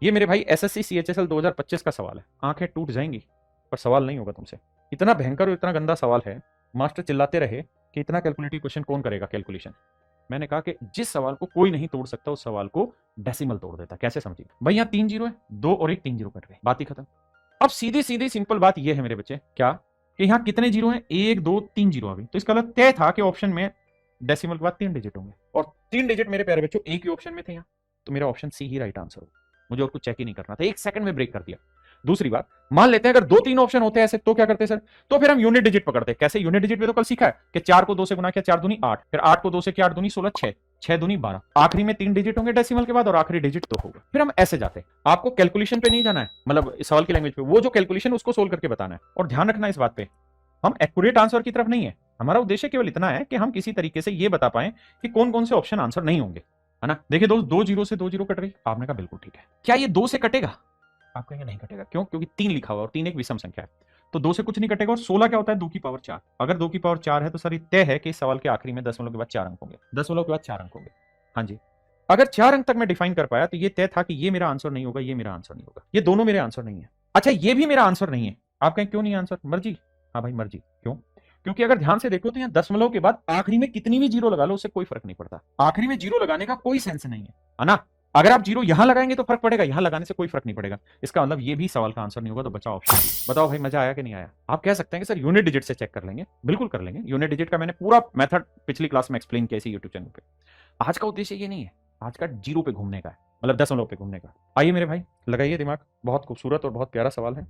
ये मेरे भाई एसएससी सीएचएसएल 2025 का सवाल है। आंखें टूट जाएंगी पर सवाल नहीं होगा तुमसे। इतना भयंकर और इतना गंदा सवाल है, मास्टर चिल्लाते रहे कि इतना कैलकुलेटिव क्वेश्चन कौन करेगा कैलकुलेशन। मैंने कहा कि जिस सवाल को कोई नहीं तोड़ सकता उस सवाल को डेसिमल तोड़ देता। कैसे समझिए भाई, यहाँ 3 जीरो है, 2 और 1 3 जीरो कट गए, बात ही खत्म। अब सीधी सीधी सिंपल बात यह है मेरे बच्चे, क्या कि यहाँ कितने जीरो हैं, 1 2 3 जीरो आ गई। तो इसका मतलब तय था कि ऑप्शन में डेसिमल के बाद 3 डिजिट होंगे, और 3 डिजिट मेरे प्यारे बच्चों एक ही ऑप्शन में थे यहाँ। तो मेरा ऑप्शन सी ही राइट आंसर हो। मुझे और कुछ चेक ही नहीं करना था, 1 सेकंड में ब्रेक कर दिया। दूसरी बात, मान लेते हैं अगर 2 3 ऑप्शन होते हैं ऐसे, तो क्या करते सर? तो फिर हम यूनिट डिजिट पकड़ते। कैसे यूनिट डिजिट? पे तो कल सीखा है कि 4 को 2 से गुना किया 4 दूनी 8, फिर 8 को 2 से किया 8 दूनी 16, 6 6 दूनी 12, आखिरी में 3 डिजिट होंगे डेसिमल के बाद और आखिरी डिजिट तो होगा। फिर हम ऐसे जाते हैं। आपको कैलकुलेशन पे नहीं जाना है, मतलब इस सवाल की लैंग्वेज पे, वो जो कैलकुलेशन उसको सोल्व करके बताना है। और ध्यान रखना इस बात पे, हम एक्यूरेट आंसर की तरफ नहीं है। हमारा उद्देश्य केवल इतना है कि हम किसी तरीके से ये बता पाएं कि कौन कौन से ऑप्शन आंसर नहीं होंगे, है ना। देखिए दोस्त, 2 जीरो से 2 जीरो कट गई। आपने कहा बिल्कुल ठीक है। क्या ये 2 से कटेगा? आप कहेंगे नहीं कटेगा। क्यों? क्योंकि 3 लिखा हुआ और 3 एक विषम संख्या है, तो 2 से कुछ नहीं कटेगा। और 16 क्या होता है? 2 की पावर 4। अगर 2 की पावर 4 है तो सर ये तय है कि इस सवाल के आखिरी में दशमलव के बाद 4 अंक होंगे। दशमलव के बाद 4 अंक होंगे, हाँ जी। अगर 4 अंक तक मैं डिफाइन कर पाया तो ये तय था कि ये मेरा आंसर नहीं होगा, ये मेरा आंसर नहीं होगा, ये दोनों मेरे आंसर नहीं है। अच्छा, ये भी मेरा आंसर नहीं है। आप कहें क्यों नहीं आंसर? मर्जी। हाँ भाई मर्जी। क्यों? क्योंकि अगर ध्यान से देखो तो यहाँ दशमलव के बाद आखिरी में कितनी भी जीरो लगा लो उससे कोई फर्क नहीं पड़ता। आखिरी में जीरो लगाने का कोई सेंस नहीं है ना। अगर आप जीरो यहां लगाएंगे तो फर्क पड़ेगा, यहां लगाने से कोई फर्क नहीं पड़ेगा। इसका मतलब ये भी सवाल का आंसर नहीं होगा। तो बचा ऑप्शन। बताओ भाई, मजा आया कि नहीं आया? आप कह सकते हैं कि सर यूनिट डिजिट से चेक कर लेंगे। बिल्कुल कर लेंगे। यूनिट डिजिट का मैंने पूरा मेथड पिछली क्लास में एक्सप्लेन किया इसी यूट्यूब चैनल पे। आज का उद्देश्य ये नहीं है, आज का जीरो पे घूमने का है, मतलब दशमलव पे घूमने का। आइए मेरे भाई, लगाइए दिमाग। बहुत खूबसूरत और बहुत प्यारा सवाल है।